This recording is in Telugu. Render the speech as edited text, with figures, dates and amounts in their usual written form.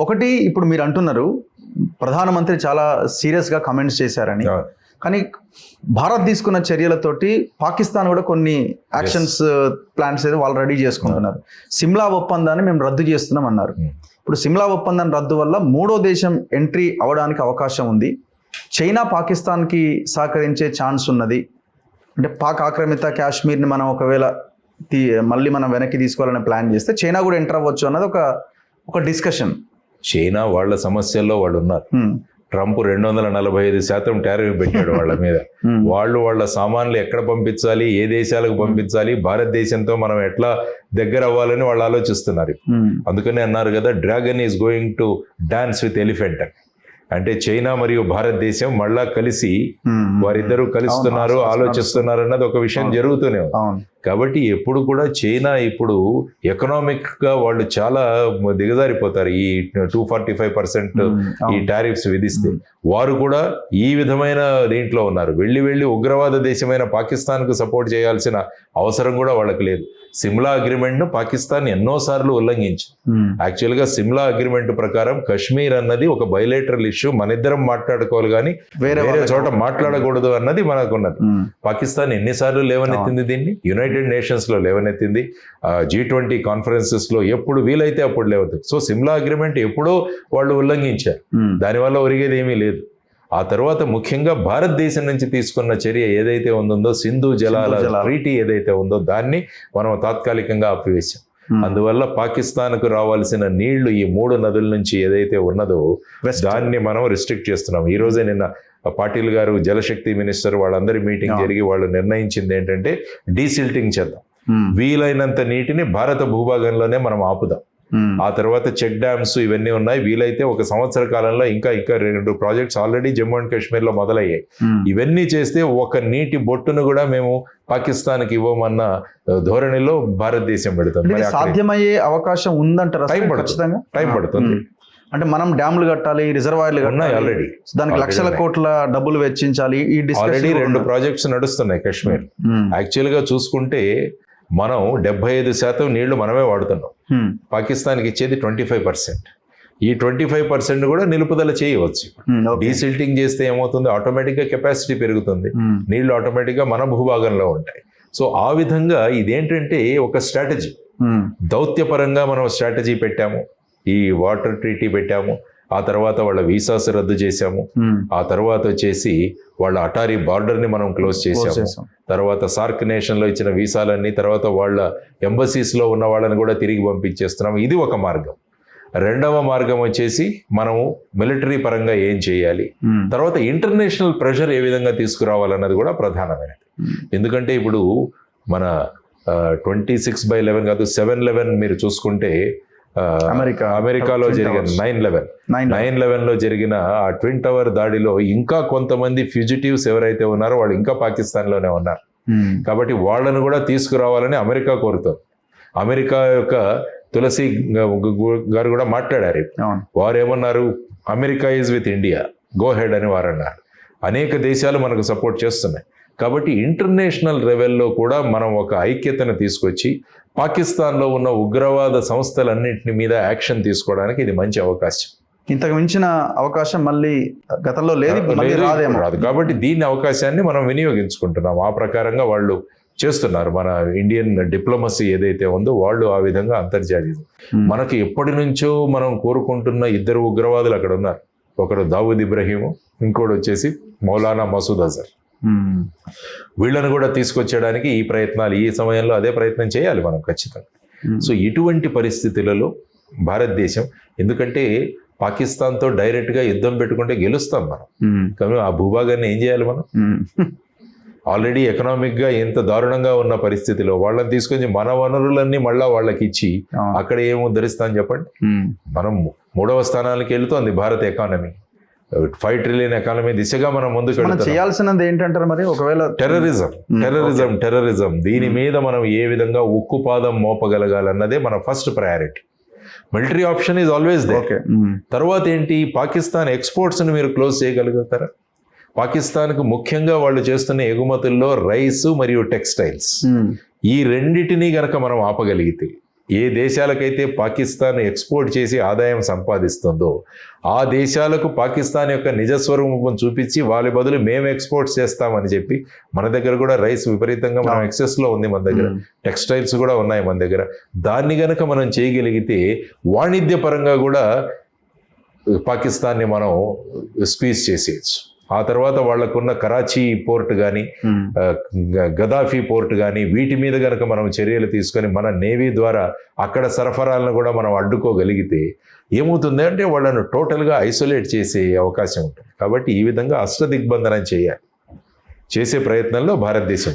ఒకటి ఇప్పుడు మీరు అంటున్నారు ప్రధానమంత్రి చాలా సీరియస్గా కమెంట్స్ చేశారని, కానీ భారత్ తీసుకున్న చర్యలతోటి పాకిస్తాన్ కూడా కొన్ని యాక్షన్స్ ప్లాన్స్ అయితే వాళ్ళు రెడీ చేసుకుంటున్నారు. సిమ్లా ఒప్పందాన్ని మేము రద్దు చేస్తున్నాం అన్నారు. ఇప్పుడు సిమ్లా ఒప్పందం రద్దు వల్ల మూడో దేశం ఎంట్రీ అవడానికి అవకాశం ఉంది. చైనా పాకిస్తాన్కి సహకరించే ఛాన్స్ ఉన్నది. అంటే పాక్ ఆక్రమిత కాశ్మీర్ని మనం ఒకవేళ మళ్ళీ మనం వెనక్కి తీసుకోవాలని ప్లాన్ చేస్తే చైనా కూడా ఎంటర్ అవ్వచ్చు అన్నది ఒక డిస్కషన్. చైనా వాళ్ళ సమస్యల్లో వాళ్ళు ఉన్నారు. ట్రంప్ 245% టారిఫ్ పెట్టాడు వాళ్ళ మీద. వాళ్ళ సామాన్లు ఎక్కడ పంపించాలి, ఏ దేశాలకు పంపించాలి, భారతదేశంతో మనం ఎట్లా దగ్గర అవ్వాలని వాళ్ళు ఆలోచిస్తున్నారు. అందుకని అన్నారు కదా, dragon is going to dance with elephant అని. అంటే చైనా మరియు భారతదేశం మళ్ళా కలిసి వారిద్దరూ కలుస్తున్నారు, ఆలోచిస్తున్నారు అన్నది ఒక విషయం జరుగుతూనే ఉంది. కాబట్టి ఎప్పుడు కూడా చైనా ఇప్పుడు ఎకనామిక్ గా వాళ్ళు చాలా దిగజారిపోతారు. ఈ 245% ఈ టారిఫ్స్ విధిస్తే వారు కూడా ఈ విధమైన దీంట్లో ఉన్నారు. వెళ్ళి ఉగ్రవాద దేశమైన పాకిస్తాన్ కు సపోర్ట్ చేయాల్సిన అవసరం కూడా వాళ్ళకి లేదు. సిమ్లా అగ్రిమెంట్ ను పాకిస్తాన్ ఎన్నోసార్లు ఉల్లంఘించింది. యాక్చువల్ గా సిమ్లా అగ్రిమెంట్ ప్రకారం కశ్మీర్ అన్నది ఒక బైలేటరల్ ఇష్యూ, మన ఇద్దరం మాట్లాడుకోవాలి కానీ వేరే చోట మాట్లాడకూడదు అన్నది మనకున్నది. పాకిస్తాన్ ఎన్నిసార్లు లేవనెత్తింది దీన్ని, యునైటెడ్ నేషన్స్ లో లేవనెత్తింది, G20 కాన్ఫరెన్సెస్ లో ఎప్పుడు వీలైతే అప్పుడు లేవనెత్తింది. సో సిమ్లా అగ్రిమెంట్ ఎప్పుడో వాళ్ళు ఉల్లంఘించారు, దానివల్ల ఒరిగేది ఏమీ లేదు. ఆ తర్వాత ముఖ్యంగా భారతదేశం నుంచి తీసుకున్న చర్య ఏదైతే ఉందో, సింధు జలాల ట్రీటీ ఏదైతే ఉందో దాన్ని మనం తాత్కాలికంగా ఆపివేశాం. అందువల్ల పాకిస్తాన్కు రావాల్సిన నీళ్లు ఈ 3 నదుల నుంచి ఏదైతే ఉన్నదో దాన్ని మనం రిస్ట్రిక్ట్ చేస్తున్నాం. ఈ రోజే నిన్న పాటిల్ గారు జలశక్తి మినిస్టర్ వాళ్ళందరి మీటింగ్ జరిగి వాళ్ళు నిర్ణయించింది ఏంటంటే డీసిల్టింగ్ చేద్దాం, వీలైనంత నీటిని భారత భూభాగంలోనే మనం ఆపుదాం. ఆ తర్వాత చెక్ డ్యామ్స్ ఇవన్నీ ఉన్నాయి. వీలైతే 1 సంవత్సర కాలంలో ఇంకా 2 projects already Jammu and Kashmir లో మొదలయ్యాయి. ఇవన్నీ చేస్తే ఒక నీటి బొట్టును కూడా మేము పాకిస్తాన్కి ఇవ్వమన్న ధోరణిలో భారతదేశం పెడుతుంది. సాధ్యమయ్యే అవకాశం ఉందంటారా? టైం పడుతుంది. అంటే మనం డ్యామ్లు కట్టాలి, రిజర్వాయర్లు ఉన్నాయి ఆల్రెడీ, దానికి లక్షల కోట్ల డబ్బులు వెచ్చించాలి. ఆల్రెడీ 2 ప్రాజెక్ట్స్ నడుస్తున్నాయి కాశ్మీర్. యాక్చువల్ గా చూసుకుంటే మనం 75% నీళ్లు మనమే వాడుతున్నాం, పాకిస్తాన్కి ఇచ్చేది 25%. ఈ 25% కూడా నిలుపుదల చేయవచ్చు. డీసిల్టింగ్ చేస్తే ఏమవుతుంది, ఆటోమేటిక్గా కెపాసిటీ పెరుగుతుంది, నీళ్లు ఆటోమేటిక్గా మన భూభాగంలో ఉంటాయి. సో ఆ విధంగా ఇదేంటంటే ఒక స్ట్రాటజీ, దౌత్యపరంగా మనం స్ట్రాటజీ పెట్టాము, ఈ వాటర్ ట్రీటీ పెట్టాము, ఆ తర్వాత వాళ్ళ వీసాస్ రద్దు చేశాము, ఆ తర్వాత వచ్చేసి వాళ్ళ అటారీ బార్డర్ ని మనం క్లోజ్ చేసాము, తర్వాత సార్క్ నేషన్ లో ఇచ్చిన వీసాలన్నీ తర్వాత వాళ్ళ ఎంబసీస్ లో ఉన్న వాళ్ళని కూడా తిరిగి పంపించేస్తున్నాము. ఇది ఒక మార్గం. రెండవ మార్గం వచ్చేసి మనము మిలిటరీ పరంగా ఏం చేయాలి, తర్వాత ఇంటర్నేషనల్ ప్రెషర్ ఏ విధంగా తీసుకురావాలన్నది కూడా ప్రధానమైనది. ఎందుకంటే ఇప్పుడు మన 26/11 కాదు 7/11 మీరు చూసుకుంటే అమెరికాలో జరిగిన 9/11 లో జరిగిన ఆ ట్విన్ టవర్ దాడిలో ఇంకా కొంతమంది ఫ్యూజిటివ్స్ ఎవరైతే ఉన్నారో వాళ్ళు ఇంకా పాకిస్తాన్ లోనే ఉన్నారు. కాబట్టి వాళ్ళను కూడా తీసుకురావాలని అమెరికా కోరుతుంది. అమెరికా యొక్క తులసి గారు కూడా మాట్లాడారు. వారు ఏమన్నారు, America is with India, go head అని వారు అన్నారు. అనేక దేశాలు మనకు సపోర్ట్ చేస్తున్నాయి. కాబట్టి ఇంటర్నేషనల్ లెవెల్లో కూడా మనం ఒక ఐక్యతను తీసుకొచ్చి పాకిస్తాన్లో ఉన్న ఉగ్రవాద సంస్థలన్నింటి మీద యాక్షన్ తీసుకోవడానికి ఇది మంచి అవకాశం. ఇంతకు మించిన అవకాశం మళ్ళీ గతంలో లేదు, రాదు. కాబట్టి దీని అవకాశాన్ని మనం వినియోగించుకుంటున్నాం. ఆ ప్రకారంగా వాళ్ళు చేస్తున్నారు. మన ఇండియన్ డిప్లొమసీ ఏదైతే ఉందో వాళ్ళు ఆ విధంగా అంతర్జాతీయ, మనకి ఎప్పటి నుంచో మనం కోరుకుంటున్న 2 ఉగ్రవాదులు అక్కడ ఉన్నారు. ఒకడు దావూద్ ఇబ్రహీము, ఇంకోటి వచ్చేసి మౌలానా మసూద్ అజర్. వీళ్ళను కూడా తీసుకొచ్చేయడానికి ఈ ప్రయత్నాలు, ఈ సమయంలో అదే ప్రయత్నం చేయాలి మనం ఖచ్చితంగా. సో ఇటువంటి పరిస్థితులలో భారతదేశం, ఎందుకంటే పాకిస్తాన్తో డైరెక్ట్గా యుద్ధం పెట్టుకుంటే గెలుస్తాం మనం, కానీ ఆ భూభాగాన్ని ఏం చేయాలి మనం? ఆల్రెడీ ఎకనామిక్గా ఎంత దారుణంగా ఉన్న పరిస్థితిలో వాళ్ళని తీసుకొని మన వనరులన్నీ మళ్ళా వాళ్ళకి ఇచ్చి అక్కడ ఏం ఉద్ధరిస్తాం చెప్పండి? మనం 3వ స్థానానికి వెళుతోంది భారత ఎకానమీ. 5 ట్రిలియన్ ఎకానమీ దిశగా మనం ముందుకు చేయాల్సినది ఏంటంటారు మరి? ఒకవేళ టెర్రరిజం దీని మీద మనం ఏ విధంగా ఉక్కుపాదం మోపగలగాలన్నదే మన first priority. Military option is always there. తర్వాత ఏంటి, పాకిస్తాన్ ఎక్స్పోర్ట్స్ ని మీరు క్లోజ్ చేయగలుగుతారా? పాకిస్తాన్కు ముఖ్యంగా వాళ్ళు చేస్తున్న ఎగుమతుల్లో రైస్ మరియు టెక్స్టైల్స్, ఈ రెండిటిని గనక మనం ఆపగలిగితే ఏ దేశాలకైతే పాకిస్తాన్ ఎక్స్పోర్ట్ చేసి ఆదాయం సంపాదిస్తుందో ఆ దేశాలకు పాకిస్తాన్ యొక్క నిజస్వరూపం చూపించి వాళ్ళ బదులు మేము ఎక్స్పోర్ట్ చేస్తామని చెప్పి, మన దగ్గర కూడా రైస్ విపరీతంగా మనం ఎక్సెస్లో ఉంది, మన దగ్గర టెక్స్టైల్స్ కూడా ఉన్నాయి మన దగ్గర. దాన్ని గనక మనం చేయగలిగితే వాణిజ్యపరంగా కూడా పాకిస్తాన్ని మనం స్క్వీజ్ చేసేయచ్చు. ఆ తర్వాత వాళ్ళకున్న కరాచీ పోర్ట్ కానీ గదాఫీ పోర్ట్ కానీ వీటి మీద కనుక మనం చర్యలు తీసుకొని మన నేవీ ద్వారా అక్కడ సరఫరాలను కూడా మనం అడ్డుకోగలిగితే ఏమవుతుంది అంటే వాళ్ళను టోటల్గా ఐసోలేట్ చేసే అవకాశం ఉంటుంది. కాబట్టి ఈ విధంగా అష్టదిగ్బంధనం చేసే ప్రయత్నంలో భారతదేశం